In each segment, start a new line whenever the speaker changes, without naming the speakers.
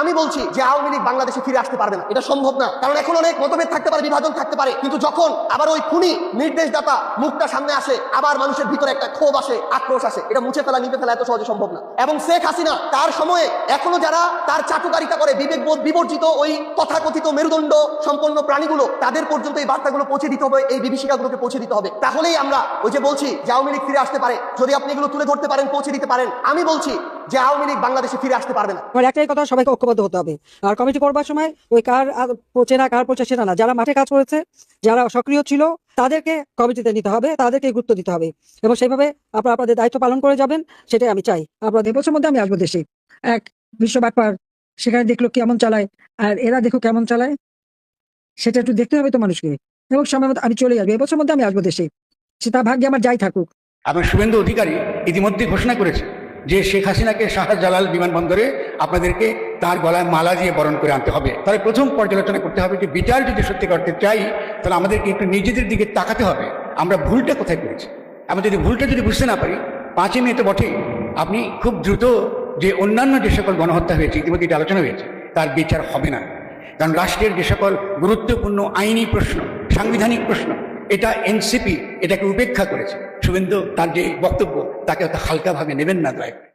আমি বলছি যে আওয়ামী লীগ বাংলাদেশে ফিরে আসতে পারবে না, এটা সম্ভব না। কারণ এখন অনেক মতভেদ থাকতে পারে, বিভাজন থাকতে পারে, কিন্তু যখন আবার ওই খুনি নির্দেশদাতা মুখটা সামনে আসে, আবার মানুষের ভিতরে একটা ক্ষোভ আসে, আক্রোশ আসে, এটা মুছে ফেলা নিভে ফেলা এত সহজে সম্ভব না। এবং শেখ হাসিনা তার সময়ে এখনো যারা তার চাটুকারিতা করে বিবেকবোধ বিবর্জিত ওই তথাকথিত মেরুদণ্ড সম্পন্ন প্রাণীগুলো, তাদের পর্যন্ত এই বার্তাগুলো পৌঁছে দিতে হবে, এই বিভীষিকাগুলোকে পৌঁছে দিতে হবে। তাহলেই আমরা ওই যে বলছি যে আওয়ামী লীগ ফিরে আসতে পারে, যদি আপনি এগুলো তুলে ধরতে পারেন, পৌঁছে দিতে পারেন। আমি বলছি যে আওয়ামী লীগ বাংলাদেশে ফিরে আসতে পারবে না।
আমার একটাই কথা, সবাইকে ঐক্যবদ্ধ হতে হবে। আর কমিটি করবার সময় ওই কার পচে না কার পচে সেটা না, যারা মাঠে কাজ করেছে, যারা সক্রিয় ছিল, তাদেরকে কমিটিতে নিতে হবে, তাদেরকে গুরুত্ব দিতে হবে এবং সেইভাবে আপনারা আপনাদের দায়িত্ব পালন করে যাবেন, সেটাই আমি চাই। আপনাদের বছর মধ্যে আমি আসবো দেশে, এক বিশ্ব ব্যাপার, সেখানে দেখলো কেমন চালায় আর এরা দেখো কেমন চালায়, সেটা একটু দেখতে হবে তো মানুষকে। এবং সময় মতো আমি চলে আসবো, এবছর মধ্যে আমি আসবো দেশে, সেটা ভাগ্যে আমার যাই থাকুক।
এবং শুভেন্দু অধিকারী ইতিমধ্যে ঘোষণা করেছে যে শেখ হাসিনাকে শাহজালাল বিমানবন্দরে আপনাদেরকে তার গলায় মালা দিয়ে বরণ করে আনতে হবে। তাহলে প্রথম পর্যালোচনা করতে হবে যে বিচার যদি সত্যি করতে চাই, তাহলে আমাদেরকে একটু নিজেদের দিকে তাকাতে হবে, আমরা ভুলটা কোথায় করেছি। আমরা যদি ভুলটা বুঝতে না পারি, 5 মে তো বটেই, আপনি খুব দ্রুত যে অন্যান্য যে সকল গণহত্যা হয়েছে, ইতিমধ্যে এটা আলোচনা হয়েছে, তার বিচার হবে না। কারণ রাষ্ট্রের যে সকল গুরুত্বপূর্ণ আইনি প্রশ্ন, সাংবিধানিক প্রশ্ন, এটা এনসিপি এটাকে উপেক্ষা করেছে। শুভেন্দু তার যে বক্তব্য, তাকে অত হালকাভাবে নেবেন না দয়া করে।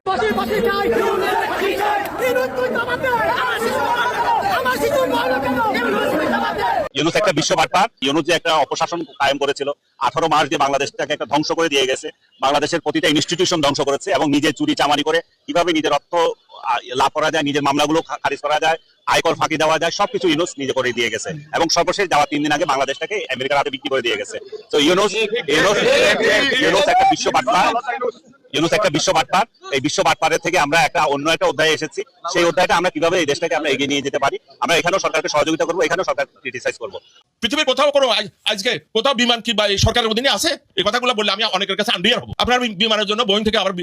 ইউনূস একটা বিশ্ব বার্তা। ইউনূস যে একটা অপশাসন কায়েম করেছিল, 18 মাস যে বাংলাদেশটাকে একটা ধ্বংস করে দিয়ে গেছে, বাংলাদেশের প্রতিটা ইনস্টিটিউশন ধ্বংস করেছে এবং নিজে চুরি চামারি করে কিভাবে নিজের অর্থ লাভ করা যায়, নিজের মামলাগুলো খারিজ করা যায়, আয়কর ফাঁকি দেওয়া যায়, সবকিছু ইউনূস নিজে করে দিয়ে গেছে। এবং সর্বশেষ যাওয়া 3 দিন আগে বাংলাদেশটাকে আমেরিকার হাতে বিক্রি করে দিয়ে গেছে। তো ইউনূস একটা বিশ্ব বার্তা। ইউনূস একটা বিশ্ব বার্তা। এই বিশ্ব বার্তার থেকে আমরা অন্য একটা অধ্যায়ে এসেছি। সেই অধ্যায়টা আমরা কিভাবে এই দেশটাকে আমরা এগিয়ে নিয়ে যেতে পারি, আমরা এখানেও সরকারকে সহযোগিতা করবো, এখানেও সরকার ক্রিটিসাইজ করবো।
পৃথিবীর কোথাও কোনো আজকে কোথাও বিমান কি বা সরকারের অধীনে আছে? এই কথাগুলো বললে আমি অনেকের কাছে আন্ডিয়ার হবো। আপনার বিমানের জন্য বোয়িং থেকে আবার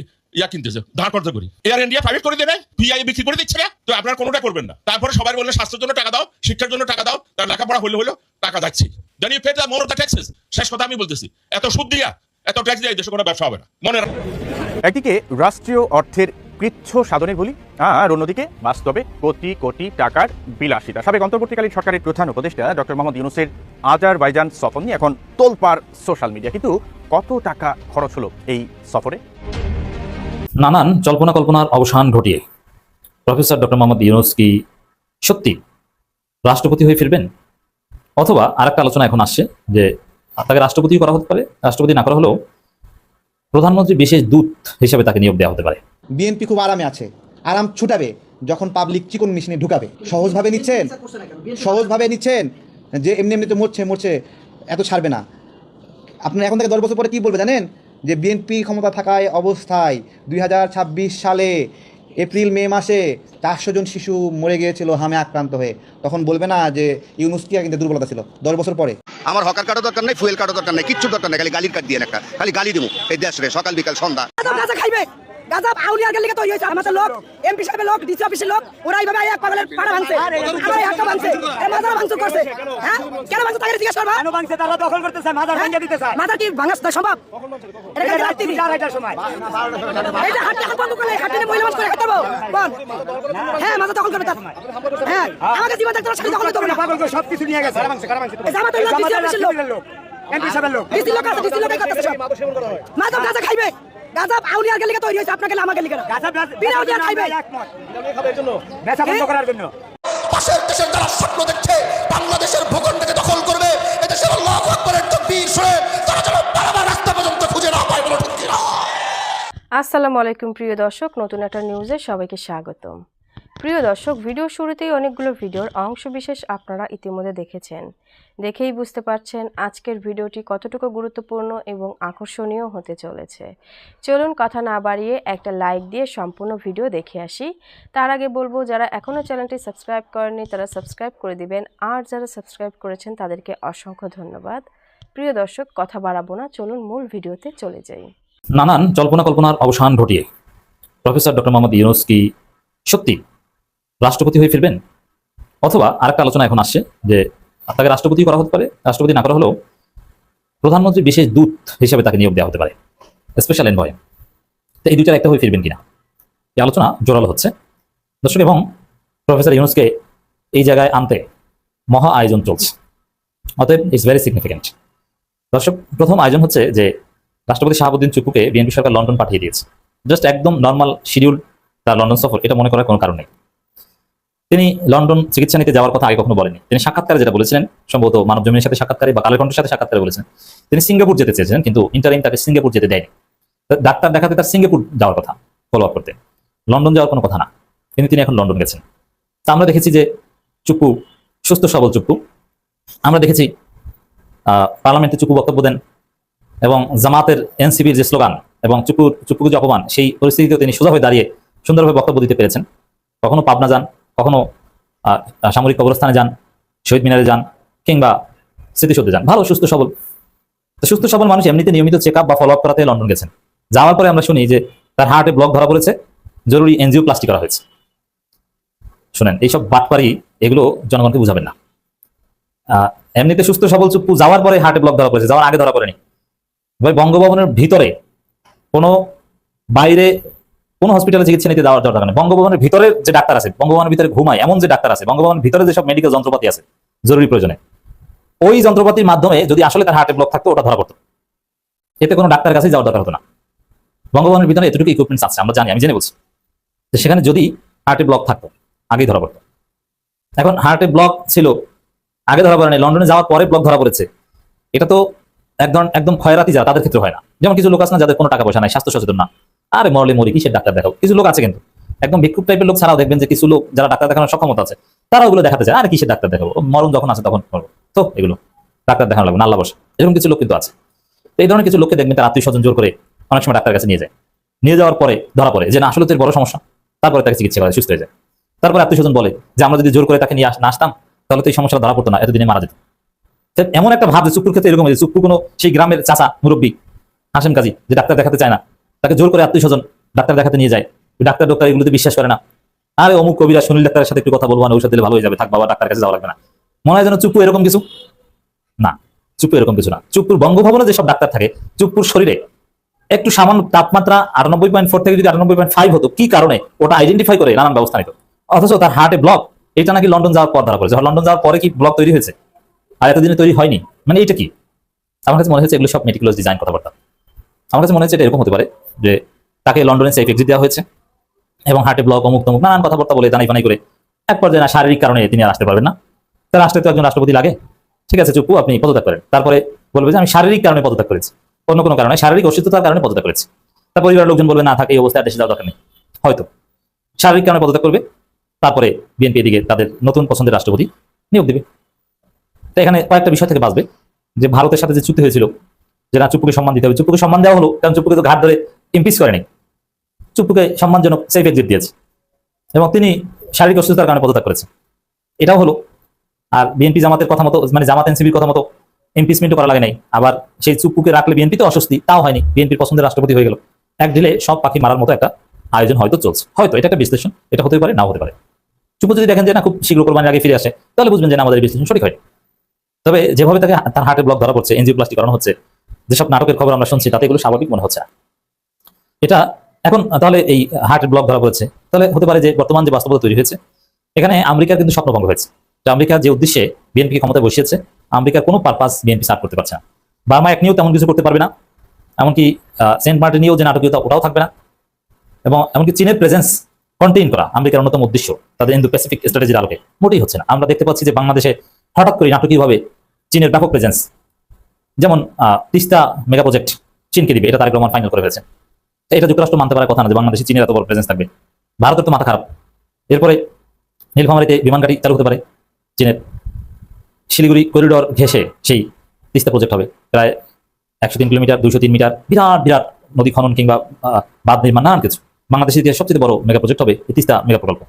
কিনতেছে, ধার করতে করি, এয়ার ইন্ডিয়া প্রাইভেট করে দেবে, পিআই বিক্রি করে দিচ্ছে না, তো আপনার কোনোটা করবেন না। তারপরে সবাই বললে স্বাস্থ্যের জন্য টাকা দাও, শিক্ষার জন্য টাকা দাও, তার লেখাপড়া হলো টাকা যাচ্ছে। Then you pay the more of the taxes. শেষ কথা আমি বলতেছি, এত সুদ দিয়া, এত ট্যাক্স দিয়ে দেশে কোনো ব্যবসা হবে না, মনে রাখবেন।
একদিকে রাষ্ট্রীয় অর্থের কৃচ্ছ সাধনের বলি, আর অন্যদিকে বাস্তবে কোটি কোটি টাকার বিলাসিতা। সাবেক অন্তর্বর্তীকালীন সরকারের প্রধান উপদেষ্টা ডক্টর মোহাম্মদ ইউনূসের আজারবাইজান সফর নিয়ে এখন তোলপাড় সোশ্যাল মিডিয়া। কিন্তু কত টাকা খরচ হলো এই সফরে?
নানান জল্পনা কল্পনার অবসান ঘটিয়ে প্রফেসর ডক্টর মোহাম্মদ ইউনূস কি সত্যি রাষ্ট্রপতি হয়ে ফিরবেন? অথবা আরেকটা আলোচনা এখন আসছে যে তাকে রাষ্ট্রপতি করা হতে পারে, রাষ্ট্রপতি না করা হলেও প্রধানমন্ত্রী বিশেষ দূত হিসেবে তাকে নিয়োগ দেওয়া হতে পারে।
বিএনপি খুব আরামে আছে, আরাম ছুটাবে যখন পাবলিক চিকন মেশিনে ঢুকাবে। সহজভাবে নিচ্ছেন যে এমনি তো মরছে, এত ছাড়বে না। আপনার এখন থেকে 10 বছর পরে কী বলবে জানেন? যে বিএনপি ক্ষমতা থাকায় অবস্থায় 2026 সালে এপ্রিল মে মাসে 400 জন শিশু মরে গিয়েছিল হামে আক্রান্ত হয়ে। তখন বলবে না যে ইউনূস কি কিন্তু দুর্বলতা ছিল? 10 বছর পরে
আমার হকার কার্ডও দরকার নেই, ফুয়েল কার্ডও দরকার নেই, কিচ্ছু দরকার নেই, খালি গালির কার্ড দিয়ে একটা খালি গালি দিব এই দেশ রে, সকাল বিকাল সন্ধ্যা।
গাজা আউলিয়ার গেলে তো হইছে, আমাদের লোক এমপি সাহেবের লোক, ডিসি অফিসের লোক, ওরা এইভাবে এক পাগলের পাড়া ভাঙছে, আমার হাতটা ভাঙছে, মাজার ভাঙচুর করছে। হ্যাঁ, কেন ভাঙছে তাকে জিজ্ঞেস করবা। কেন ভাঙছে? তারা দখল করতেছে, মাজার ভাঙিয়ে দিতেছে। মাজার কি ভাঙা সম্ভব? এটা রাত্রি 4টার সময় এটা হাতটা বন্ধ করে হাতটা মহিলা মানুষ করে খেতে দেবো বল। হ্যাঁ, মাজার দখল করবে তার। হ্যাঁ, আমাকে জীবন দেখতে সাথে দখল করবে না, পাগল করে সব কিছু নিয়ে গেছে। জামাতের লোক, ডিসি অফিসের লোক, এমপি সাহেবের লোক, ডিসি লোক আছে, ডিসি লোকই করতেছে সব। মাজার গাজা খাইবে, গাজা আউলিয়ার গেলে তৈরি হয়েছে, আপনাকে আমাকে লিখে গাজা বিনা আউলিয়া খাইবে খাবার জন্য, বেচা বন্ধ করার জন্য।
পাশের দেশের যারা স্বপ্ন দেখছে বাংলাদেশের ভূখণ্ডকে দখল করবে, এদেশের আল্লাহু আকবারের তাকবীর শুনে তারা যেন বারবার রাস্তা পর্যন্ত খুঁজে না পায়, বলো ঠিক কিনা?
আসসালামু আলাইকুম প্রিয় দর্শক, নতুন একটা নিউজে সবাইকে স্বাগতম। প্রিয় দর্শক, ভিডিও শুরুতেই অনেকগুলো ভিডিওর অংশবিশেষ আপনারা ইতিমধ্যে দেখেছেন। দেখেই বুঝতে পারছেন আজকের ভিডিওটি কতটুকু গুরুত্বপূর্ণ এবং আকর্ষণীয় হতে চলেছে। চলুন কথা না বাড়িয়ে একটা লাইক দিয়ে সম্পূর্ণ ভিডিও দেখে আসি। তার আগে বলবো, যারা এখনও চ্যানেলটি সাবস্ক্রাইব করেননি তারা সাবস্ক্রাইব করে দিবেন, আর যারা সাবস্ক্রাইব করেছেন তাদেরকে অসংখ্য ধন্যবাদ। প্রিয় দর্শক, কথা বাড়াবো না, চলুন মূল ভিডিওতে চলে যাই।
নানান জল্পনা কল্পনার অবসান ঘটিয়ে প্রফেসর ডক্টর মোহাম্মদ ইউনূস কি সত্যি রাষ্ট্রপতি হয়ে ফিরবেন? অথবা আরেকটা আলোচনা এখন আসছে যে তাকে রাষ্ট্রপতি করা হতে পারে, রাষ্ট্রপতি না করা হলেও প্রধানমন্ত্রী বিশেষ দূত হিসেবে তাকে নিয়োগ দেওয়া হতে পারে, স্পেশাল এনভয়। তো এই দুইটার একটা হয়ে ফিরবেন কিনা এই আলোচনা জোরালো হচ্ছে দর্শক। এবং প্রফেসর ইউনূসকে এই জায়গায় আনতে মহা আয়োজন চলছে, অতএব ইটস ভেরি সিগনিফিক্যান্ট। দর্শক, প্রথম আয়োজন হচ্ছে যে রাষ্ট্রপতি শাহাবুদ্দিন চুপ্পুকে বিএনপি সরকার লন্ডন পাঠিয়ে দিয়েছে। জাস্ট একদম নর্মাল শিডিউল তার লন্ডন সফর, এটা মনে করার কোনো কারণ নেই। তিনি লন্ডন চিকিৎসা নিতে যাওয়ার কথা আগে কখনো বলেনি। তিনি সাক্ষাৎকারে যেটা বলেছিলেন, সম্ভবত মানব জমিনের সাথে সাক্ষাৎকারে বা কালের কণ্ঠের সাথে সাক্ষাৎকারে বলেছেন তিনি সিঙ্গাপুর যেতে চেয়েছিলেন, কিন্তু ইন্টারিম তাকে সিঙ্গাপুর যেতে দেয়নি। ডাক্তার দেখাতে তার সিঙ্গাপুর যাওয়ার কথা, ফলো আপ করতে, লন্ডন যাওয়ার কোনো কথা না, কিন্তু তিনি এখন লন্ডন গেছেন। তা আমরা দেখেছি যে চুপ্পু সুস্থ সবল চুপ্পু, আমরা দেখেছি পার্লামেন্টে চুপ্পু বক্তব্য দেন এবং জামাতের এনসিপির যে স্লোগান এবং চুপ্পুকে যে অপমান, সেই পরিস্থিতিতেও তিনি সোজা হয়ে দাঁড়িয়ে সুন্দরভাবে বক্তব্য দিতে পেরেছেন। কখনো পাবনা যান, কখনো সামরিক কবরস্থানে যান, শহীদ মিনারে যান, কিংবা স্মৃতিসৌধে যান। ভালো সুস্থ সবল, সুস্থ সবল মানুষ এমনিতে নিয়মিত চেক আপ বা ফলো আপ করাতে লন্ডন গেছেন। যাওয়ার পরে আমরা শুনি যে তার হার্টে ব্লক ধরা পড়েছে, জরুরি এনজিওপ্লাস্টি করা হয়েছে। শুনেন, এইসব বাটপারি এগুলো জনগণকে বুঝাবেন না। এমনিতে সুস্থ সবল চুপ্পু যাওয়ার পরে হার্টে ব্লক ধরা পড়েছে, যাওয়ার আগে ধরা পড়েনি। ভাই, বঙ্গভবনের ভিতরে কোনো বাইরে কোনো হসপিটালে চিকিৎসা নিতে যাওয়ার দরকার নেই। বঙ্গভবনের ভিতরে যে ডাক্তার আছে, বঙ্গভবনের ভিতরে ঘুমায় এমন যে ডাক্তার আছে, বঙ্গভবনের ভিতরে যেসব মেডিকেল যন্ত্রপাতি আছে জরুরি প্রয়োজনে, ওই যন্ত্রপাতির মাধ্যমে যদি আসলে তার হার্টে ব্লক থাকতো ওটা ধরা পড়তো, এতে কোনো ডাক্তারের কাছে যাওয়ার দরকার হতো না। বঙ্গভবনের ভিতরে এতটুকু ইকুইপমেন্টস আছে, আমরা জানি, আমি জেনে বলছি যে সেখানে যদি হার্টে ব্লক থাকতো আগেই ধরা পড়তো। এখন হার্টে ব্লক ছিল, আগে ধরা পড়েনি, লন্ডনে যাওয়ার পরে ব্লক ধরা পড়েছে। এটা তো একদম খয়রাতি যারা, তাদের ক্ষেত্রে হয় না। যেমন কিছু লোক আছে না যাদের কোনো টাকা পয়সা নাই, স্বাস্থ্য সচেতন না, আরে মরলে মরি, কিসের ডাক্তার দেখাও। কিছু লোক আছে কিন্তু একদম ভিক্ষুক টাইপের লোক ছাড়াও দেখবেন যে কিছু লোক যারা ডাক্তার দেখানোর সক্ষমতা আছে তারা ওগুলো দেখাতে চায়, আরে কিসের ডাক্তার দেখাবো, মরণ যখন আছে তখন করবো, তো এগুলো ডাক্তার দেখানো লাগবে না, আল্লাহ বসে। এরকম কিছু লোক কিন্তু আছে। এই ধরনের কিছু লোককে দেখবেন তার আত্মীয় স্বজন জোর করে অনেক সময় ডাক্তার কাছে নিয়ে যায়, নিয়ে যাওয়ার পরে ধরা পড়ে যে না আসলে তো বড় সমস্যা, তারপরে তাকে চিকিৎসা করে সুস্থ হয়ে যায়। তারপরে আত্মীয় স্বজন বলে যে আমরা যদি জোর করে তাকে নিয়ে আসতাম তাহলে তো এই সমস্যাটা ধরা পড়তো না, এতদিনে মারা যেত। এমন একটা ভাব যে চুপ্পুর ক্ষেত্রে এরকম, চুপ্পু কোনো সেই গ্রামের চাচা মুরব্বী হাসেম কাজী যে ডাক্তার দেখাতে চায় না, তাকে জোর করে আত্মীয় স্বজন ডাক্তার দেখাতে নিয়ে যায়। ডাক্তার এগুলোতে বিশ্বাস করে না, আরে অমুক কবিরা সুনীল ডাক্তারের সাথে একটু কথা বলবো না, ঔষধ দিলে ভালো হয়ে যাবে, থাক বাবা ডাক্তার কাছে যাওয়া লাগবে না। মনে হয় যেন চুপ্পু এরকম কিছু না, চুপ্পু এরকম কিছু না। চুপ্পুর বঙ্গভবনে যেসব ডাক্তার থাকে, চুপ্পুর শরীরে একটু সামান্য তাপমাত্রা 98.4 থেকে যদি 98.5 হতো, কি কারণে ওটা আইডেন্টিফাই করে নানান ব্যবস্থা নিত। অথচ তার হার্টে ব্লক, এটা নাকি লন্ডন যাওয়ার পর ধরা পড়েছে। লন্ডন যাওয়ার পরে কি ব্লক তৈরি হয়েছে, আর এতদিনে তৈরি হয়নি, মানে এটা কি? আমার কাছে মনে হচ্ছে এগুলো সব মেটিকুলাস ডিজাইন কথাবার্তা। আমার কাছে মনে হচ্ছে এটা এরকম হতে পারে যে তাকে লন্ডনে সেফ এক্সিট দেওয়া হয়েছে এবং হার্টে ব্লক অমুক তমুক নানান কথাবার্তা বলে দানাই পানাই করে এক পর্যায়ে না শারীরিক কারণে তিনি আর আসতে পারবেন না। তার আসতে তো একজন রাষ্ট্রপতি লাগে, ঠিক আছে চুপ্পু আপনি পদত্যাগ করেন। তারপরে বলবে যে আমি শারীরিক কারণে পদত্যাগ করেছি, অন্য কোনো কারণে, শারীরিক অসুস্থতার কারণে পদত্যাগ করেছি। তার পরিবারের লোকজন বলবে না থাকে এই অবস্থায় দেশে যাওয়ার দরকার নেই, হয়তো শারীরিক কারণে পদত্যাগ করবে। তারপরে বিএনপি এদিকে তাদের নতুন পছন্দের রাষ্ট্রপতি নিয়োগ দেবে। তো এখানে কয়েকটা বিষয় থেকে বাঁচবে যে ভারতের সাথে যে চুক্তি হয়েছিল যে না চুপ্পুকে সম্মান দিতে হবে, চুপ্পুকে সম্মান দেওয়া হলো, কারণ চুপ্পুকে তো ঘাট ধরে ইমপিচ করেনি, চুপ্পুকে সম্মানজনক সেফ এক্সিট দিয়েছে এবং তিনি শারীরিক অসুস্থতার কারণে পদত্যাগ করেছেন, এটাও হলো। আর বিএনপি জামাতের কথা মতো, মানে জামাত এনসিপির কথা মতো ইমপিচমেন্টও করা লাগে নাই। আবার সেই চুপ্পুকে রাখলে বিএনপি তো অস্বস্তি, তাও হয়নি, বিএনপির পছন্দের রাষ্ট্রপতি হয়ে গেল। এক ঢিলে সব পাখি মারার মতো একটা আয়োজন হয়তো চলছে, হয়তো এটা একটা বিশ্লেষণ, এটা হতে পারে নাও হতে পারে। চুপ্পু যদি দেখেন যে না খুব শীঘ্র কোরবানির আগে ফিরে আসে, তাহলে বুঝবেন যে আমাদের বিশ্লেষণ সঠিক হয়। তবে যেভাবে তাকে তার হার্টে ব্লক ধরা পড়ছে, এনজিওপ্লাস্টি করানো হচ্ছে, যেসব নাটকের খবর আমরা শুনছি তাতে এগুলো স্বাভাবিক মনে হচ্ছে। এটা এখন তাহলে এই হার্টের ব্লক ধরা পড়েছে, তাহলে হতে পারে যে বর্তমান যে বাস্তবতা তৈরি হয়েছে এখানে আমেরিকার কিন্তু স্বপ্নভঙ্গ হয়েছে। যে আমেরিকা যে উদ্দেশ্যে বিএনপি ক্ষমতায় বসিয়েছে, আমেরিকার কোনো পারপাস বিএনপি সার্ভ করতে পারছে না। বার্মা এক নিয়েও তেমন কিছু করতে পারবে না, এমনকি সেন্ট মার্টিন নিয়েও যে নাটকীয়তা ওটাও থাকবে না, এবং এমনকি চীনের প্রেজেন্স কন্টেইন করা আমেরিকার অন্যতম উদ্দেশ্য তাদের ইন্দো প্যাসিফিক স্ট্র্যাটেজির আলোকে মোটেই হচ্ছে না। আমরা দেখতে পাচ্ছি যে বাংলাদেশে হঠাৎ করে নাটকীয়ভাবে চীনের ব্যাপক প্রেজেন্স, যেমন তিস্তা মেগা প্রজেক্ট চীনকে দিবে, এটা তারেক রহমান ফাইনাল করে ফেলেছেন। এটা যুক্তরাষ্ট্র মানতে পারার কথা না যে বাংলাদেশে চীনের এত বড় প্রেজেন্স থাকবে। ভারতের তো মাথা খারাপ। এরপরে নীলফামারীতে বিমান ঘাঁটি চালু হতে পারে চীনের, শিলিগুড়ি করিডোর ঘেঁষে সেই তিস্তা প্রজেক্ট হবে, প্রায় 103 কিলোমিটার, 203 মিটার, বিরাট বিরাট নদী খনন কিংবা বাঁধ নির্মাণ, নানান কিছু। বাংলাদেশের ইতিহাস সবচেয়ে বড় মেগা প্রজেক্ট হবে এই তিস্তা মেগা প্রকল্প।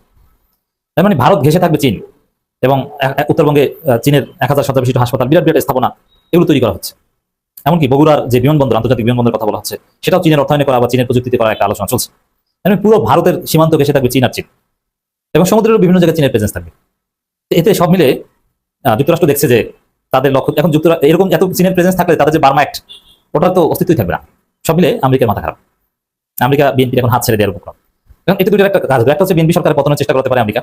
তার মানে ভারত ঘেঁষে থাকবে চীন, এবং উত্তরবঙ্গে চীনের 1000 শতাধিক বিশিষ্ট হাসপাতাল, বিরাট বিরাট স্থাপনা, এগুলো তৈরি করা হচ্ছে। এমনকি বগুড়ার যে বিমানবন্দর, আন্তর্জাতিক বিমানবন্দরের কথা বলা হচ্ছে, সেটাও চীনের অর্থায়নে করা বা চীনের প্রযুক্তিতে করা একটা আলোচনা চলছে। মানে পুরো ভারতের সীমান্ত ঘেঁষে থাকবে চীন আর চীন, এবং সমুদ্রের বিভিন্ন জায়গায় চীনের প্রেজেন্স থাকবে। এতে সব মিলে যুক্তরাষ্ট্র দেখছে যে তাদের লক্ষ্য এখন যুক্তরাষ্ট্র এরকম এত চীনের প্রেজেন্স থাকলে তাদের যে বার্মা অ্যাক্ট, ওটার তো অস্তিত্বই থাকবে না। সব মিলে আমেরিকার মাথা খারাপ, আমেরিকা বিএনপির এখন হাত ছেড়ে দেওয়ার উপক্রম। এবং এতে দুটো একটা কাজ হবে, একটা হচ্ছে বিএনপি সরকারের পতনের চেষ্টা করতে পারে আমেরিকা,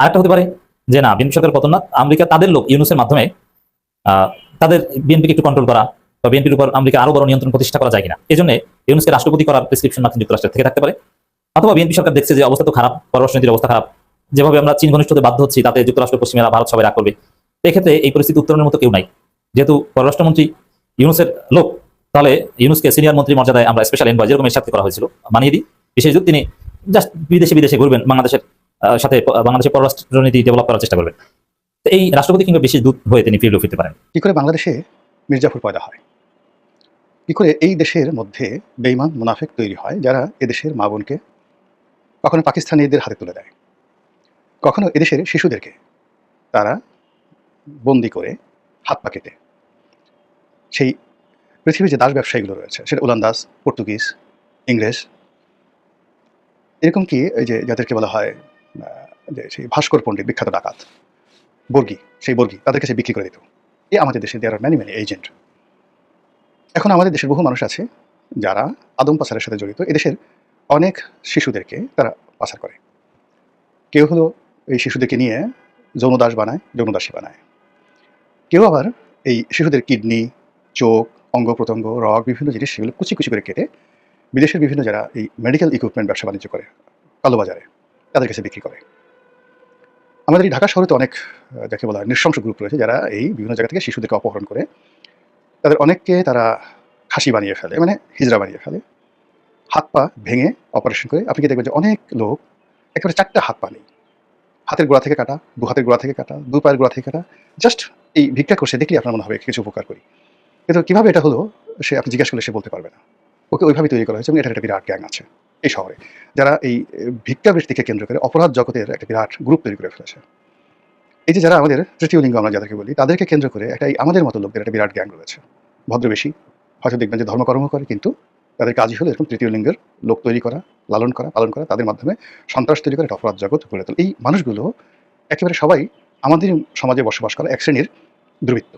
আরেকটা হতে পারে যে না, বিএনপি সরকার পতন না, আমেরিকা তাদের লোক ইউনূসের মাধ্যমে তাদের বিএনপিকে একটু কন্ট্রোল করা বা বিএনপির উপর আমেরিকা আরো বড় নিয়ন্ত্রণ প্রতিষ্ঠা করা যায় কিনা, এই জন্য ইউনূসকে রাষ্ট্রপতি করার প্রেসক্রিপশন মার্কিন যুক্তরাষ্ট্রের থেকে থাকতে পারে। অথবা বিএনপি সরকার দেখছে যে অবস্থা তো খারাপ, পররাষ্ট্রনীতির অবস্থা খারাপ, যেভাবে আমরা চীন ঘনিষ্ঠ হতে বাধ্য হচ্ছি তাতে যুক্তরাষ্ট্র পশ্চিমেরা ভারত সবাই রাগ করবে। এক্ষেত্রে এই পরিস্থিতি উত্তরণের মতো কেউ নাই, যেহেতু পররাষ্ট্রমন্ত্রী ইউনূসের লোক, তাহলে ইউনূসকে সিনিয়র মন্ত্রী মর্যাদায় আমরা স্পেশাল এনভয় যেরকম এর সাথে করা হয়েছিল মানিয়ে দিই। বিশেষ তিনি জাস্ট বিদেশে ঘুরবেন, বাংলাদেশের সাথে বাংলাদেশের পররাষ্ট্রনীতি ডেভেলপ করার চেষ্টা করবেন। তো এই রাষ্ট্রপতি কিংবা বিশেষ দূত হয়ে তিনি ফিরলেও ফিরতে পারেন।
কি করে বাংলাদেশে মির্জাফর পয়দা হয়, কি করে এই দেশের মধ্যে বেঈমান মুনাফিক তৈরি হয় যারা এদেশের মা বোনকে কখনো পাকিস্তানিদের হাতে তুলে দেয়, কখনো এদেশের শিশুদেরকে তারা বন্দি করে হাত পা কেটে সেই পৃথিবীর যে দাস ব্যবসায়ীগুলো রয়েছে, সেটা ওলন্দাজ, পর্তুগিজ, ইংরেজ, এরকম কি এই যে যাদেরকে বলা হয় যে সেই ভাস্কর পণ্ডিত, বিখ্যাত ডাকাত বর্গী, সেই বর্গী তাদের কাছে বিক্রি করে দিত। এই আমাদের দেশে দেয়ার আর ম্যানি এজেন্ট। এখন আমাদের দেশের বহু মানুষ আছে যারা আদম পাচারের সাথে জড়িত। এদেশের অনেক শিশুদেরকে তারা পাচার করে। কেউ হলো এই শিশুদেরকে নিয়ে যৌনদাস বানায়, যৌনদাসী বানায়। কেউ আবার এই শিশুদের কিডনি, চোখ, অঙ্গ প্রত্যঙ্গ, রগ, বিভিন্ন জিনিস সেগুলো কুচি কুচি করে কেটে বিদেশের বিভিন্ন যারা এই মেডিকেল ইকুইপমেন্ট ব্যবসা বাণিজ্য করে কালোবাজারে, তাদের কাছে বিক্রি করে। আমাদের এই ঢাকা শহরে তো অনেক যাকে বলা হয় নৃশংস গ্রুপ রয়েছে যারা এই বিভিন্ন জায়গা থেকে শিশুদেরকে অপহরণ করে তাদের অনেককে তারা খাসি বানিয়ে ফেলে, মানে হিজড়া বানিয়ে ফেলে, হাত পা ভেঙে অপারেশন করে। আপনি কি দেখবেন যে অনেক লোক একেবারে 4টা হাত পা নেই, হাতের গোড়া থেকে কাটা, 2 হাতের গোড়া থেকে কাটা, 2 পায়ের গোড়া থেকে কাটা, জাস্ট এই ভিক্ষা করছে দেখলে আপনার মনে হবে কিছু উপকার করি। কিন্তু কীভাবে এটা হলো সে আপনি জিজ্ঞাসা করলে সে বলতে পারবে না। ওকে ওইভাবে তৈরি করা হয়েছে এবং এটার একটা বিরাট গ্যাং আছে এই শহরে, যারা এই ভিক্ষাবৃত্তিকে কেন্দ্র করে অপরাধ জগতের একটা বিরাট গ্রুপ তৈরি করে ফেলেছে। এই যে যারা আমাদের তৃতীয় লিঙ্গ আমরা যাদেরকে বলি, তাদেরকে কেন্দ্র করে একটা আমাদের মতো লোকদের একটা বিরাট গ্যাং রয়েছে। ভদ্রবেশী হয়তো দেখবেন যে ধর্মকর্ম করে, কিন্তু তাদের কাজই হলো এরকম তৃতীয় লিঙ্গের লোক তৈরি করা, লালন করা, পালন করা, তাদের মাধ্যমে সন্ত্রাস তৈরি করে একটা অপরাধ জগৎ গড়ে তোলে। এই মানুষগুলো একেবারে সবাই আমাদের সমাজে বসবাস করা এক শ্রেণীর দুর্বৃত্ত।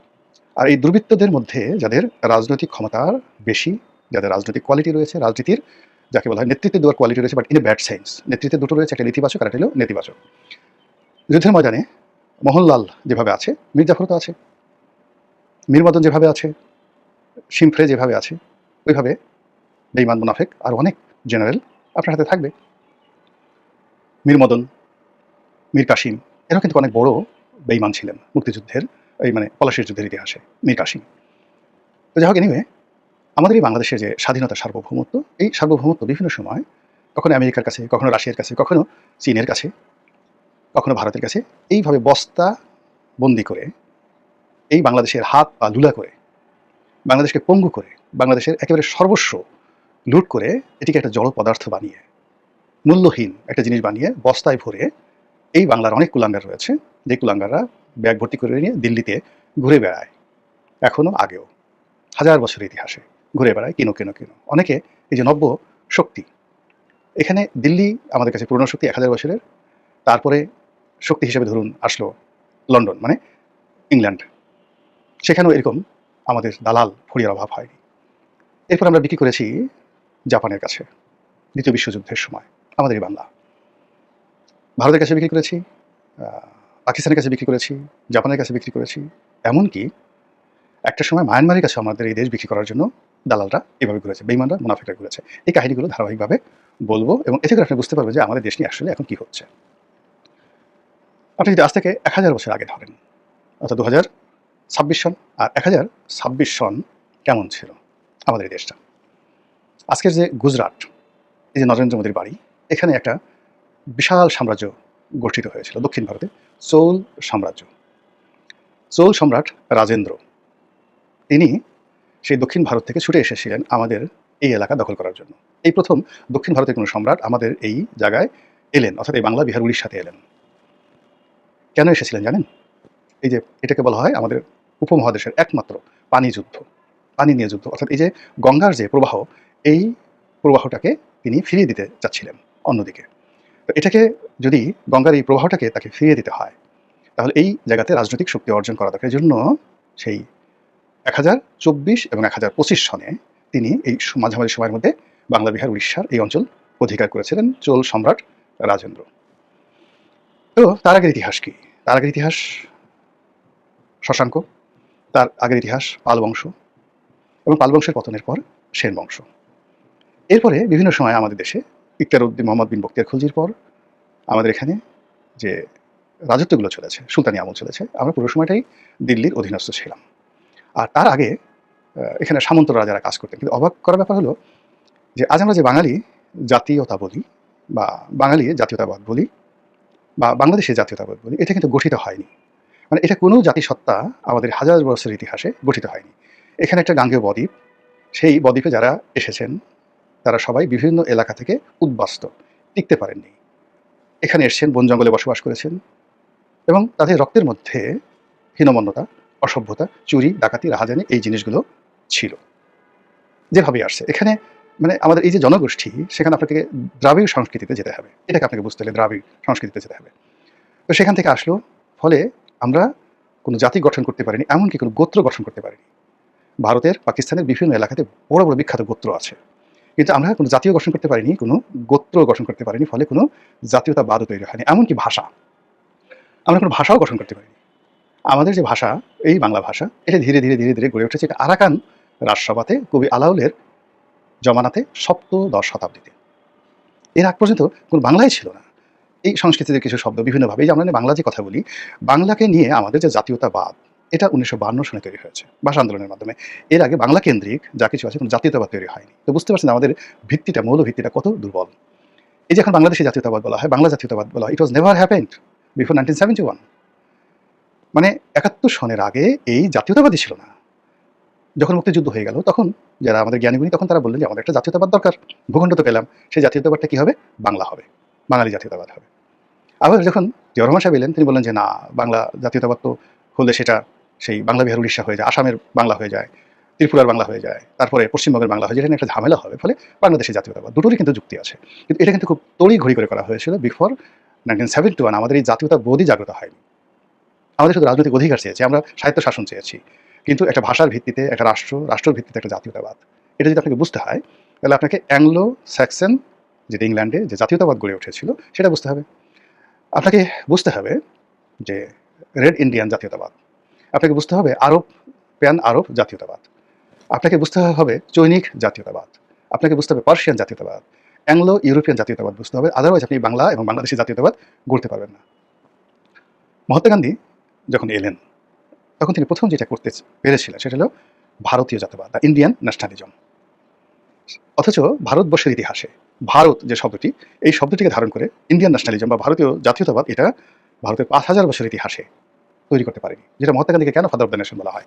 আর এই দুর্বৃত্তদের মধ্যে যাদের রাজনৈতিক ক্ষমতার বেশি, যাদের রাজনৈতিক কোয়ালিটি রয়েছে, রাজনীতির যাকে বলা হয় নেতৃত্বে দেওয়ার কোয়ালিটি রয়েছে, but in a bad sense. নেতৃত্বে দুটো রয়েছে, একটা ইতিবাচক আর একটা হলো নেতিবাচক। যুদ্ধের ময়দানে মোহনলাল যেভাবে আছে, মির্জাফর তো আছে, মীর মদন যেভাবে আছে, শিমফ্রে যেভাবে আছে, ওইভাবে বেঈমান মুনাফিক আর অনেক জেনারেল আপনার হাতে থাকবে। মীর মদন, মীর কাসিম, এরাও কিন্তু অনেক বড় বেঈমান ছিলেন মুক্তিযুদ্ধের, এই মানে পলাশির যুদ্ধের ইতিহাসে মীর কাসিম। তো যাই হোক, এনিওয়ে আমাদের এই বাংলাদেশের যে স্বাধীনতা, সার্বভৌমত্ব, এই সার্বভৌমত্ব বিভিন্ন সময় কখনো আমেরিকার কাছে, কখনো রাশিয়ার কাছে, কখনো চীনের কাছে, কখনো ভারতের কাছে এইভাবে বস্তা বন্দি করে এই বাংলাদেশের হাত পা লুলা করে, বাংলাদেশকে পঙ্গু করে, বাংলাদেশের একেবারে সর্বস্ব লুট করে এটিকে একটা জড় পদার্থ বানিয়ে, মূল্যহীন একটা জিনিস বানিয়ে বস্তায় ভরে এই বাংলার অনেক কুলাঙ্গার রয়েছে, যে কুলাঙ্গাররা ব্যাগ ভর্তি করে নিয়ে দিল্লিতে ঘুরে বেড়ায়। এখনো আগেও 1000 বছরের ইতিহাসে ঘুরে বেড়ায় কিনো। অনেকে এই যে নব্য শক্তি, এখানে দিল্লি আমাদের কাছে পুরনো শক্তি 1000 বছরের, তারপরে শক্তি হিসেবে ধরুন আসলো লন্ডন মানে ইংল্যান্ড, সেখানেও এরকম আমাদের দালাল ফড়িয়ার অভাব হয়নি। এরপর আমরা বিক্রি করেছি জাপানের কাছে দ্বিতীয় বিশ্বযুদ্ধের সময়, আমাদের এই বাংলা ভারতের কাছে বিক্রি করেছি, পাকিস্তানের কাছে বিক্রি করেছি, জাপানের কাছে বিক্রি করেছি, এমনকি একটা সময় মায়ানমারের কাছে আমাদের এই দেশ বিক্রি করার জন্য দালালরা এভাবে ঘুরেছে, বেঈমানরা, মুনাফিকরা ঘুরেছে। এই কাহিনীগুলো ধারাবাহিকভাবে বলবো এবং এতে করে আপনি বুঝতে পারবেন যে আমাদের দেশ নিয়ে আসলে এখন কি হচ্ছে। আপনি যদি আজ থেকে 1000 বছর আগে ধরেন, অর্থাৎ 2026 সন আর 1026 সন কেমন ছিল আমাদের এই দেশটা। আজকের যে গুজরাট, এই যে নরেন্দ্র মোদীর বাড়ি, এখানে একটা বিশাল সাম্রাজ্য গঠিত হয়েছিল দক্ষিণ ভারতে, চৌল সাম্রাজ্য। চৌল সম্রাট রাজেন্দ্র, তিনি সেই দক্ষিণ ভারত থেকে ছুটে এসেছিলেন আমাদের এই এলাকা দখল করার জন্য। এই প্রথম দক্ষিণ ভারতের কোনো সম্রাট আমাদের এই জায়গায় এলেন, অর্থাৎ এই বাংলা, বিহার, উড়িষ্যাতে এলেন। কেন এসেছিলেন জানেন? এই যে এটাকে বলা হয় আমাদের উপমহাদেশের একমাত্র পানি যুদ্ধ, পানি নিয়ে যুদ্ধ। অর্থাৎ এই যে গঙ্গার যে প্রবাহ, এই প্রবাহটাকে তিনি ফিরিয়ে দিতে চাচ্ছিলেন অন্যদিকে। তো এটাকে যদি গঙ্গার এই প্রবাহটাকে তাকে ফিরিয়ে দিতে হয়, তাহলে এই জায়গাতে রাজনৈতিক শক্তি অর্জন করা দরকার। এই জন্য সেই 1024 এবং 1025 সনে তিনি এই মাঝামাঝি সময়ের মধ্যে বাংলা, বিহার, উড়িষ্যার এই অঞ্চল অধিকার করেছিলেন চোল সম্রাট রাজেন্দ্র। তো তার আগের ইতিহাস কি? তার আগের ইতিহাস শশাঙ্ক, তার আগের ইতিহাস পাল বংশ, এবং পাল বংশের পতনের পর সেন বংশ। এরপরে বিভিন্ন সময় আমাদের দেশে ইকতার উদ্দিন মোহাম্মদ বিন বখতিয়ার খলজির পর আমাদের এখানে যে রাজত্বগুলো চলেছে, সুলতানি আমল চলেছে, আমরা পুরো সময়টাই দিল্লির অধীনস্থ ছিলাম। আর তার আগে এখানে সামন্ত রাজারা কাজ করতেন। কিন্তু অবাক করার ব্যাপার হলো যে আজ আমরা যে বাঙালি জাতীয়তা বলি বা বাঙালি জাতীয়তাবাদ বলি বা বাংলাদেশের জাতীয়তাবাদ বলি, এটা কিন্তু গঠিত হয়নি। মানে এটা কোনো জাতিসত্তা আমাদের হাজার বছরের ইতিহাসে গঠিত হয়নি। এখানে একটা গাঙ্গেয় বদ্বীপ, সেই বদ্বীপে যারা এসেছেন তারা সবাই বিভিন্ন এলাকা থেকে উদ্বাস্ত, টিকতে পারেননি। এখানে এসেছেন, বন জঙ্গলে বসবাস করেছেন, এবং তাদের রক্তের মধ্যে হীনমন্যতা, অসভ্যতা, চুরি, ডাকাতি, রাহাজানি এই জিনিসগুলো ছিল। যেভাবে আসছে এখানে, মানে আমাদের এই যে জনগোষ্ঠী, সেখানে আপনাকে দ্রাবিড় সংস্কৃতিতে যেতে হবে। এটাকে আপনাকে বুঝতে হলে দ্রাবিড় সংস্কৃতিতে যেতে হবে। তো সেখান থেকে আসলো, ফলে আমরা কোনো জাতি গঠন করতে পারিনি, এমনকি কোনো গোত্র গঠন করতে পারিনি। ভারতের, পাকিস্তানের বিভিন্ন এলাকাতে বড় বড় বিখ্যাত গোত্র আছে, কিন্তু আমরা কোনো জাতীয় গঠন করতে পারিনি, কোনো গোত্র গঠন করতে পারিনি, ফলে কোনো জাতীয়তাবাদও তৈরি হয়নি। এমনকি ভাষা, আমরা কোনো ভাষাও গঠন করতে পারিনি। আমাদের যে ভাষা, এই বাংলা ভাষা, এটা ধীরে ধীরে ধীরে ধীরে গড়ে উঠেছে এটা আরাকান রাজসভাতে কবি আলাউলের জমানাতে 7ম-10 শতাব্দীতে। এর আগ পর্যন্ত কোনো বাংলাই ছিল না। এই সংস্কৃতিতে কিছু শব্দ বিভিন্নভাবে, এই যে আমরা বাংলা যে কথা বলি, বাংলাকে নিয়ে আমাদের যে জাতীয়তাবাদ, এটা 1952 সনে তৈরি হয়েছে ভাষা আন্দোলনের মাধ্যমে। এর আগে বাংলা কেন্দ্রিক যা কিছু আছে কোনো জাতীয়তাবাদ তৈরি হয়নি। তো বুঝতে পারছেন আমাদের ভিত্তিটা, মৌল ভিত্তিটা কত দুর্বল। এই যে এখন বাংলাদেশি জাতীয়তাবাদ বলা হয়, বাংলা জাতীয়তাবাদ বলা হয়, ইট ওয়াজ নেভার হ্যাপেন্ড বিফোর 1971। মানে 71 সনের আগে এই জাতীয়তাবাদই ছিল না। যখন মুক্তিযুদ্ধ হয়ে গেল, তখন যারা আমাদের জ্ঞানীগুণী, তখন তারা বললেন যে আমাদের একটা জাতীয়তাবাদ দরকার, ভূখণ্ড তো পেলাম, সেই জাতীয়তাবাদটা কী হবে? বাংলা হবে, বাঙালি জাতীয়তাবাদ হবে। আবার যখন জিয়াউর রহমান সাহেব এলেন, তিনি বললেন যে না, বাংলা জাতীয়তাবাদ তো হলে সেটা সেই বাংলা বিহার উড়িষ্যা হয়ে যায়, আসামের বাংলা হয়ে যায়, ত্রিপুরার বাংলা হয়ে যায়, তারপরে পশ্চিমবঙ্গের বাংলা হয়ে যায়, এটা একটা ঝামেলা হবে, ফলে বাংলাদেশের জাতীয়তাবাদ। দুটোরই কিন্তু যুক্তি আছে, কিন্তু এটা কিন্তু খুব তড়িঘড়ি করে করা হয়েছিল। বিফোর 1971 আমাদের এই জাতীয়তাবোধই জাগ্রত হয়নি। আমাদের শুধু রাজনৈতিক অধিকার চেয়েছি, আমরা স্বায়ত্ত শাসন চেয়েছি, কিন্তু একটা ভাষার ভিত্তিতে, একটা রাষ্ট্রের ভিত্তিতে একটা জাতীয়তাবাদ, এটা যদি আপনাকে বুঝতে হয়, তাহলে আপনাকে অ্যাংলো স্যাক্সন, যেটা ইংল্যান্ডে যে জাতীয়তাবাদ গড়ে উঠেছিল, সেটা বুঝতে হবে। আপনাকে বুঝতে হবে যে রেড ইন্ডিয়ান জাতীয়তাবাদ, আপনাকে বুঝতে হবে প্যান আরব জাতীয়তাবাদ, আপনাকে বুঝতে হবে চৈনিক জাতীয়তাবাদ, আপনাকে বুঝতে হবে পার্সিয়ান জাতীয়তাবাদ, অ্যাংলো ইউরোপিয়ান জাতীয়তাবাদ বুঝতে হবে। আদারওয়াইজ আপনি বাংলা এবং বাংলাদেশি জাতীয়তাবাদ গড়তে পারবেন না। মহাত্মা গান্ধী যখন এলেন, তখন তিনি প্রথম যেটা করতে পেরেছিলেন সেটা হলো ভারতীয় জাতীয়তাবাদ, দ্য ইন্ডিয়ান ন্যাশনালিজম। অথচ ভারতবর্ষের ইতিহাসে ভারত যে শব্দটি, এই শব্দটিকে ধারণ করে ইন্ডিয়ান ন্যাশনালিজম বা ভারতীয় জাতীয়তাবাদ, এটা ভারতের 5000 বছরের ইতিহাসে তৈরি করতে পারেনি। যেটা মহাত্মা গান্ধীকে কেন ফাদার অফ দ্য নেশন বলা হয়,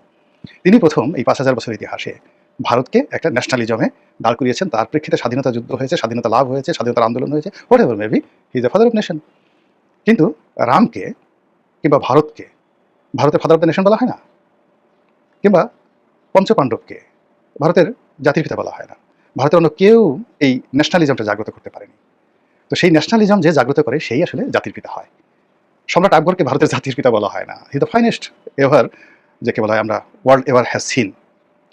তিনি প্রথম এই 5000 বছরের ইতিহাসে ভারতকে একটা ন্যাশনালিজমে দাঁড় করিয়েছেন। তার প্রেক্ষিতে স্বাধীনতা যুদ্ধ হয়েছে, স্বাধীনতা লাভ হয়েছে, স্বাধীনতার আন্দোলন হয়েছে, what ever maybe, he is the father of nation. কিন্তু রামকে কিংবা ভারতকে ভারতের ফাদার অফ দ্য নেশন বলা হয় না, কিংবা পঞ্চপাণ্ডবকে ভারতের জাতির পিতা বলা হয় না। ভারতের অন্য কেউ এই ন্যাশনালিজমটা জাগ্রত করতে পারেনি। তো সেই ন্যাশনালিজম যে জাগ্রত করে, সেই আসলে জাতির পিতা হয়। সম্রাট আকবরকে ভারতের জাতির পিতা বলা হয় না, হি দ্য ফাইনেস্ট এভার, যাকে বলা হয় আমরা ওয়ার্ল্ড এভার হ্যাজ সিন।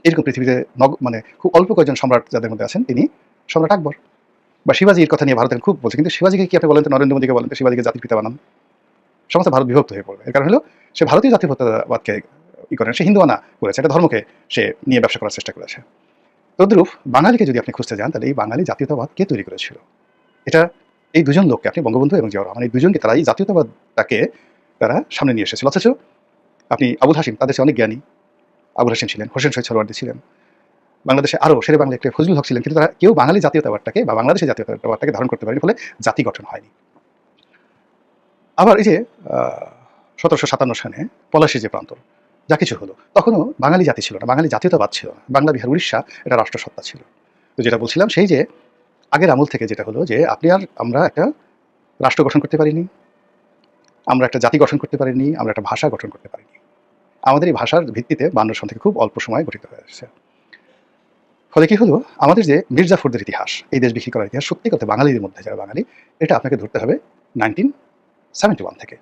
এরকম পৃথিবীতে মানে খুব অল্প কয়েকজন সম্রাট যাদের মধ্যে আছেন, তিনি সম্রাট আকবর। বা শিবাজির কথা নিয়ে ভারতের খুব বলছে, কিন্তু শিবাজিকে কি আপনি বলেন তো, নরেন্দ্র মোদীকে বলেন তো শিবাজিকে জাতির পিতা বানান, সমস্ত ভারত বিভক্ত হয়ে পড়বে। এর কারণ হলো সে ভারতীয় জাতীয়তাবাদকে করেন, সে হিন্দুয়ানা করেছে, একটা ধর্মকে সে নিয়ে ব্যবসা করার চেষ্টা করেছে। তদ্রূপ বাঙালিকে যদি আপনি খুঁজতে যান, তাহলে এই বাঙালি জাতীয়তাবাদ কে তৈরি করেছিল? এটা এই দুজন লোককে, আপনি বঙ্গবন্ধু এবং জিয়াউর রহমান, এই দুজনকে, তারা এই জাতীয়তাবাদটাকে তারা সামনে নিয়ে এসেছিল। অথচ আপনি আবুল হাসিম, তাদের অনেক জ্ঞানী আবুল হাসিম ছিলেন, হোসেন শহীদ সরওয়ার্দী ছিলেন, বাংলাদেশে আরও শেরে বাংলা একটা ফজলুল হক ছিলেন, কিন্তু তারা কেউ বাঙালি জাতীয়তাবাদটাকে বা বাংলাদেশের জাতীয়তাবাদটাকে ধারণ করতে পারেনি, ফলে জাতি গঠন হয়নি। আবার এই যে 1757 সনে পলাশীর যে প্রান্তর যা কিছু হলো, তখনও বাঙালি জাতি ছিল না, বাঙালি জাতীয়তাবাদ ছিল না, বাংলা বিহার উড়িষ্যা এটা রাষ্ট্রসত্তা ছিল। তো যেটা বলছিলাম, সেই যে আগের আমল থেকে যেটা হলো যে আমরা একটা রাষ্ট্র গঠন করতে পারিনি, আমরা একটা জাতি গঠন করতে পারিনি, আমরা একটা ভাষা গঠন করতে পারিনি। আমাদের এই ভাষার ভিত্তিতে 52 সন থেকে খুব অল্প সময় গঠিত হয়েছে। ফলে কি হলো, আমাদের যে মির্জাফরদের ইতিহাস, এই দেশ বিক্রি করার ইতিহাস, সত্যি কথা বাঙালিদের মধ্যে যারা বাঙালি, এটা আপনাকে ধরতে হবে 1971 থেকে,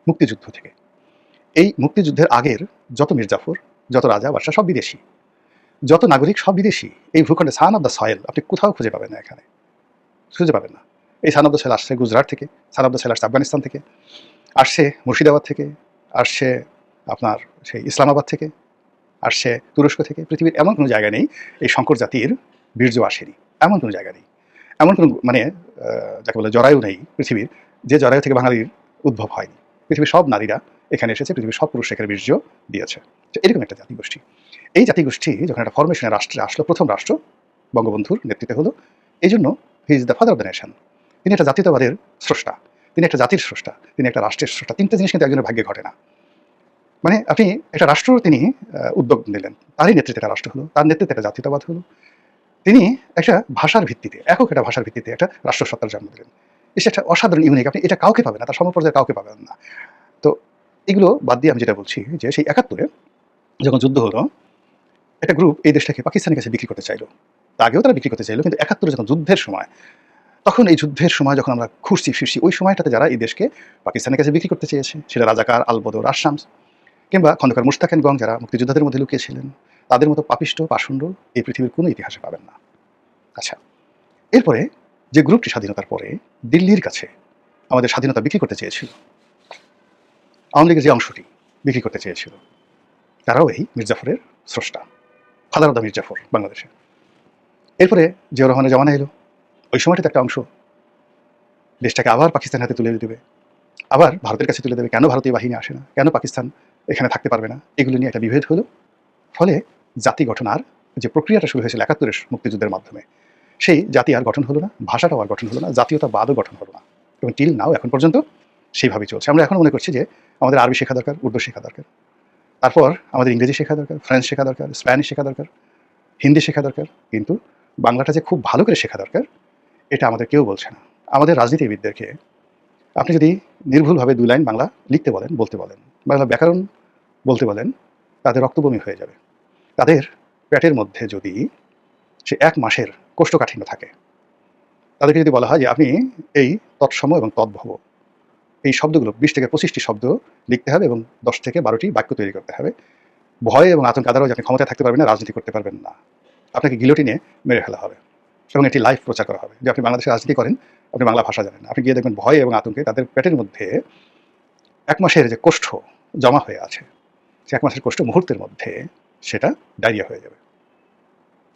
মুক্তিযুদ্ধ থেকে। এই মুক্তিযুদ্ধের আগের যত মির্জাফর, যত রাজা বাদশাহ, সব বিদেশি, যত নাগরিক সব বিদেশি। এই ভূখণ্ডে সান অফ দ্য সয়েল আপনি কোথাও খুঁজে পাবেন না, এখানে খুঁজে পাবেন না। এই সান অফ দ্য সয়েল আসছে গুজরাট থেকে, সান অফ দ্য সয়েল আসছে আফগানিস্তান থেকে, আসছে মুর্শিদাবাদ থেকে, আসছে আপনার সেই ইসলামাবাদ থেকে, আসছে তুরস্ক থেকে। পৃথিবীর এমন কোনো জায়গা নেই এই শঙ্কর জাতির বীর্য আসেনি, এমন কোনো জায়গা নেই। এমন কোনো মানে যাকে বলে জরায়ু নেই পৃথিবীর, যে জরায়ু থেকে বাঙালির উদ্ভব হয়নি। পৃথিবীর সব নারীরা এখানে এসেছে, পৃথিবীর সব পুরুষ এখানে বীর্য দিয়েছে। তো এরকম একটা জাতিগোষ্ঠী, এই জাতিগোষ্ঠী যখন একটা ফরমেশনের রাষ্ট্রে আসলো, প্রথম রাষ্ট্র বঙ্গবন্ধুর নেতৃত্বে হলো, এই জন্য he is the father of the nation. তিনি একটা জাতীয়তাবাদের স্রষ্টা, তিনি একটা জাতির স্রষ্টা, তিনি একটা রাষ্ট্রের স্রষ্টা। তিনটা জিনিস কিন্তু একজনের ভাগ্যে ঘটে না। মানে আপনি একটা রাষ্ট্র তিনি উদ্যোগ নিলেন, তারই নেতৃত্বে একটা রাষ্ট্র হলো, তার নেতৃত্বে একটা জাতীয়তাবাদ হলো। তিনি একটা ভাষার ভিত্তিতে, একক একটা ভাষার ভিত্তিতে একটা রাষ্ট্রসত্তার জন্ম দিলেন। এটা একটা অসাধারণ ইউনিক, আপনি এটা কাউকে পাবেন না, তার সমপর্যায়ে কাউকে পাবেন না। তো এগুলো বাদ দিয়ে আমি যেটা বলছি যে সেই ৭১-এ যখন যুদ্ধ হলো, একটা গ্রুপ এই দেশটাকে পাকিস্তানের কাছে বিক্রি করতে চাইলো। তা আগেও তারা বিক্রি করতে চাইলো, কিন্তু ৭১-এ যখন যুদ্ধের সময়, তখন এই যুদ্ধের সময় যখন আমরা ঘুরছি ফিরছি, ওই সময়টাতে যারা এই দেশকে পাকিস্তানের কাছে বিক্রি করতে চেয়েছে, সেটা রাজাকার, আলবদর, আশামস কিংবা খন্দকার মুশতাক গং, যারা মুক্তিযোদ্ধাদের মধ্যে লুকিয়েছিলেন, তাদের মতো পাপিষ্ট পাষণ্ড এই পৃথিবীর কোনো ইতিহাসে পাবেন না। আচ্ছা, এরপরে যে গ্রুপটি স্বাধীনতার পরে দিল্লির কাছে আমাদের স্বাধীনতা বিক্রি করতে চেয়েছিল, আওয়ামী লীগের যে অংশটি বিক্রি করতে চেয়েছিল, তারাও এই মির্জাফরের স্রষ্টা, ফাদার অব দ্য মির্জাফর বাংলাদেশে। এরপরে জিয়াউর রহমানের জমানা এলো, ওই সময়টাতে একটা অংশ দেশটাকে আবার পাকিস্তানের হাতে তুলে দেবে, আবার ভারতের কাছে তুলে দেবে। কেন ভারতীয় বাহিনী আসে না, কেন পাকিস্তান এখানে থাকতে পারবে না, এগুলো নিয়ে একটা বিভেদ হলো। ফলে জাতি গঠনার যে প্রক্রিয়াটা শুরু হয়েছিল ৭১-এর মুক্তিযুদ্ধের মাধ্যমে, সেই জাতি আর গঠন হলো না, ভাষাটাও আর গঠন হলো না, জাতীয়তাবাদও গঠন হলো না, এবং টিল নাও এখন পর্যন্ত সেইভাবেই চলছে। আমরা এখন মনে করছি যে আমাদের আরবি শেখা দরকার, উর্দু শেখা দরকার, তারপর আমাদের ইংরেজি শেখা দরকার, ফ্রেঞ্চ শেখা দরকার, স্প্যানিশ শেখা দরকার, হিন্দি শেখা দরকার, কিন্তু বাংলাটা যে খুব ভালো করে শেখা দরকার, এটা আমাদের কেউ বলছে না। আমাদের রাজনীতিবিদদেরকে আপনি যদি নির্ভুলভাবে ২ লাইন বাংলা লিখতে বলেন, বলতে বলেন, বাংলা ব্যাকরণ বলতে বলেন, তাদের রক্তবমি হয়ে যাবে। তাদের পেটের মধ্যে যদি সে ১ মাসের কোষ্ঠকাঠিন্য থাকে, তাদেরকে যদি বলা হয় যে আপনি এই তৎসম এবং তদ্ভব এই শব্দগুলো ২০ থেকে ২৫টি শব্দ লিখতে হবে এবং ১০ থেকে ১২টি বাক্য তৈরি করতে হবে, ভয় এবং আতঙ্ক দ্বারাও যে আপনি ক্ষমতায় থাকতে পারবেন না, রাজনীতি করতে পারবেন না, আপনাকে গিলোটিনে মেরে ফেলা হবে এবং এটি লাইভ প্রচার করা হবে যে আপনি বাংলাদেশে রাজনীতি করেন, আপনি বাংলা ভাষা জানেন না। আপনি গিয়ে দেখবেন ভয় এবং আতঙ্কে তাদের পেটের মধ্যে ১ মাসের যে কোষ্ঠ জমা হয়ে আছে, সে ১ মাসের কোষ্ঠ মুহূর্তের মধ্যে সেটা ডায়রিয়া হয়ে যাবে।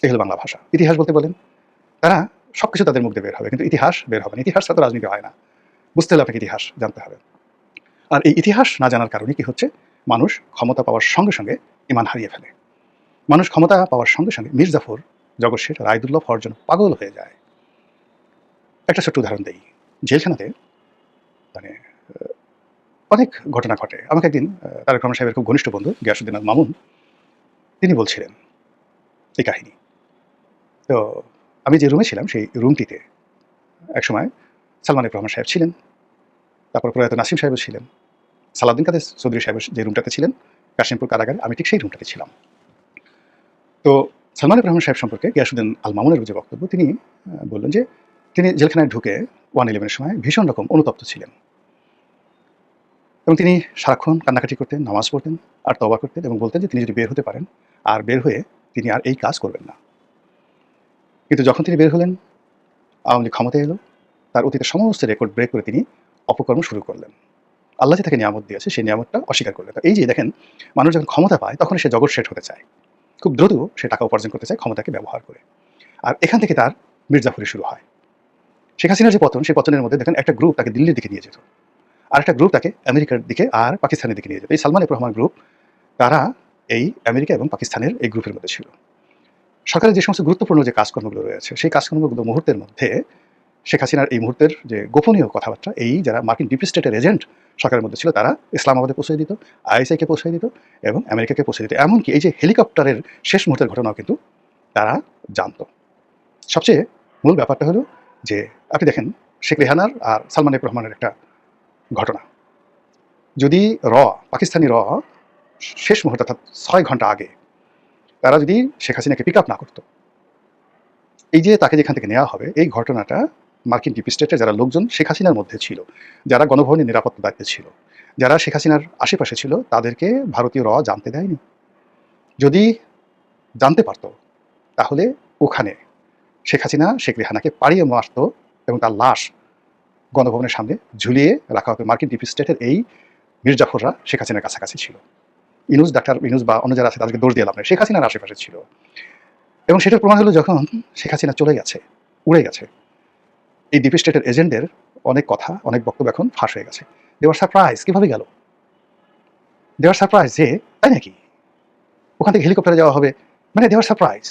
এই হলো বাংলা ভাষা। ইতিহাস বলতে বলেন, তারা সবকিছু তাদের মুখ দিয়ে বের হবে, কিন্তু ইতিহাস বের হবে না। ইতিহাস তো রাজনীতি হয় না। বুঝতে হলে আপনাকে ইতিহাস জানতে হবে। আর এই ইতিহাস না জানার কারণে কি হচ্ছে, মানুষ ক্ষমতা পাওয়ার সঙ্গে সঙ্গে ইমান হারিয়ে ফেলে। মানুষ ক্ষমতা পাওয়ার সঙ্গে সঙ্গে মীর জাফর, জগৎ শেঠ, রায়দুল্লাহ হওয়ার জন্য পাগল হয়ে যায়। একটা ছোট্ট উদাহরণ দেই। জেলখানাতে মানে অনেক ঘটনা ঘটে। আমাকে একদিন তারেক রহমান সাহেবের খুব ঘনিষ্ঠ বন্ধু গিয়াসউদ্দিন আল মামুন তিনি বলছিলেন এই কাহিনী। তো আমি যে রুমে ছিলাম সেই রুমটিতে একসময় সালমান এফ রহমান সাহেব ছিলেন, তারপর প্রয়াত নাসিম সাহেবও ছিলেন, সালাউদ্দিন কাদের চৌধুরী সাহেব যে রুমটাতে ছিলেন কাশিমপুর কারাগারে, আমি ঠিক সেই রুমটাতে ছিলাম। তো সালমান এফ রহমান সাহেব সম্পর্কে গিয়াসউদ্দিন আল মামুনের যে বক্তব্য, তিনি বললেন যে তিনি জেলখানায় ঢুকে 1/11-এর সময় ভীষণ রকম অনুতপ্ত ছিলেন এবং তিনি সারাক্ষণ কান্নাকাটি করতেন, নামাজ পড়তেন আর তওবা করতেন এবং বলতেন যে তিনি যদি বের হতে পারেন আর বের হয়ে তিনি আর এই কাজ করবেন না। কিন্তু যখন তিনি বের হলেন, আওয়ামী লীগ ক্ষমতায় এলো, তার অতীতের সমস্ত রেকর্ড ব্রেক করে তিনি অপকর্ম শুরু করলেন। আল্লাহ যে তাকে নিয়ামত দিয়েছে সেই নিয়ামতটা অস্বীকার করলেন। এই যে দেখেন, মানুষ যখন ক্ষমতা পায় তখন সে জগৎ শেঠ হতে চায়, খুব দ্রুত সে টাকা উপার্জন করতে চায় ক্ষমতাকে ব্যবহার করে, আর এখান থেকে তার মির্জাফরি শুরু হয়। শেখ হাসিনার যে পতন, সেই পতনের মধ্যে দেখেন একটা গ্রুপ তাকে দিল্লির দিকে নিয়ে যেত, আর একটা গ্রুপ তাকে আমেরিকার দিকে আর পাকিস্তানের দিকে নিয়ে যেত। এই সালমান এফ রহমান গ্রুপ, তারা এই আমেরিকা এবং পাকিস্তানের এই গ্রুপের মধ্যে ছিল। সরকারের যে সমস্ত গুরুত্বপূর্ণ যে কাজকর্মগুলো রয়েছে, সেই কাজকর্মগুলো মুহূর্তের মধ্যে শেখ হাসিনার এই মুহূর্তের যে গোপনীয় কথাবার্তা, এই যারা মার্কিন ডিপ স্টেটের এজেন্ট সরকারের মধ্যে ছিল, তারা ইসলামাবাদে পৌঁছে দিত, আইএসআইকে পৌঁছে দিত এবং আমেরিকাকে পৌঁছে দিত। এমনকি এই যে হেলিকপ্টারের শেষ মুহূর্তের ঘটনাও কিন্তু তারা জানত। সবচেয়ে মূল ব্যাপারটা হলো যে আপনি দেখেন শেখ রেহানার আর সালমান এফ রহমানের একটা ঘটনা। যদি পাকিস্তানি শেষ মুহূর্তে অর্থাৎ 6 ঘন্টা আগে তারা যদি শেখ হাসিনাকে পিক আপ না করতো, এই যে তাকে যেখান থেকে নেওয়া হবে, এই ঘটনাটা মার্কিন ডিপ স্টেটের যারা লোকজন শেখ হাসিনার মধ্যে ছিল, যারা গণভবনের নিরাপত্তা দায়িত্বে ছিল, যারা শেখ হাসিনার আশেপাশে ছিল, তাদেরকে ভারতীয় জানতে দেয়নি। যদি জানতে পারত তাহলে ওখানে শেখ হাসিনা শেখ রেহানাকে পাড়িয়ে মারত এবং তার লাশ গণভবনের সামনে ঝুলিয়ে রাখা হবে মার্কিন ডিপ স্টেটের এই মির্জাফররা শেখ হাসিনার কাছাকাছি ছিল। ডাক্তার ইনুস বা অন্য যারা আছে তাদেরকে দোষ দিয়ে লাভ নেই, শেখ হাসিনার আশেপাশে ছিল। এবং সেটার প্রমাণ হলো যখন শেখ হাসিনা চলে গেছে, উড়ে গেছে, এই ডিপ স্টেটের এজেন্টদের অনেক কথা, অনেক বক্তব্য এখন ফাঁস হয়ে গেছে। দেওয়ার সারপ্রাইজ কিভাবে গেল, দেওয়ার সারপ্রাইজ যে তাই নাকি ওখান থেকে হেলিকপ্টারে যাওয়া হবে, মানে দেওয়ার সারপ্রাইজ।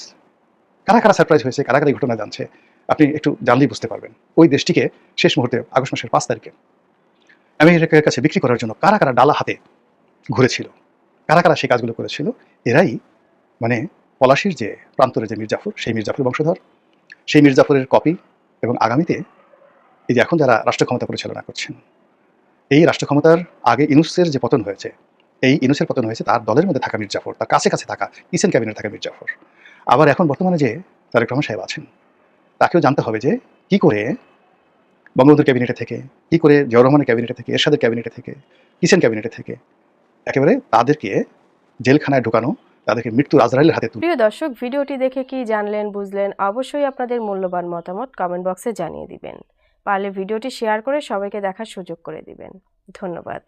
কারা কারা সারপ্রাইজ হয়েছে, কারা কারা এই ঘটনা জানছে, আপনি একটু জানলেই বুঝতে পারবেন। ওই দেশটিকে শেষ মুহূর্তে আগস্ট মাসের 5 তারিখে আমেরিকার কাছে বিক্রি করার জন্য কারা কারা ডালা হাতে ঘুরেছিল, কারা কারা সেই কাজগুলো করেছিল, এরাই মানে পলাশির যে প্রান্তরে যে মির্জাফর, সেই মির্জাফরের বংশধর, সেই মির্জাফরের কপি। এবং আগামীতে এই যে এখন যারা রাষ্ট্র ক্ষমতা পরিচালনা করছেন, এই রাষ্ট্র ক্ষমতার আগে ইনুসের যে পতন হয়েছে, এই ইনুসের পতন হয়েছে তার দলের মধ্যে থাকা মির্জাফর, তার কাছে কাছে থাকা কিচেন ক্যাবিনেটে থাকা মির্জাফর। আবার এখন বর্তমানে যে তারেক রহমান সাহেব আছেন, তাকেও জানতে হবে যে কি করে বঙ্গবন্ধুর ক্যাবিনেটে থেকে, কি করে জিয়াউর রহমানের ক্যাবিনেটে থেকে, এরশাদের ক্যাবিনেটে থেকে, কিচেন ক্যাবিনেটে থেকে একেবারে তাদেরকে জেলখানায় ঢোকানো, তাদেরকে মৃত্যুর আজরাইলের হাতে তুলে।
প্রিয় দর্শক, ভিডিওটি দেখে কি জানলেন বুঝলেন অবশ্যই আপনাদের মূল্যবান মতামত কমেন্ট বক্সে জানিয়ে দিবেন। পারলে ভিডিওটি শেয়ার করে সবাইকে দেখার সুযোগ করে দিবেন। ধন্যবাদ।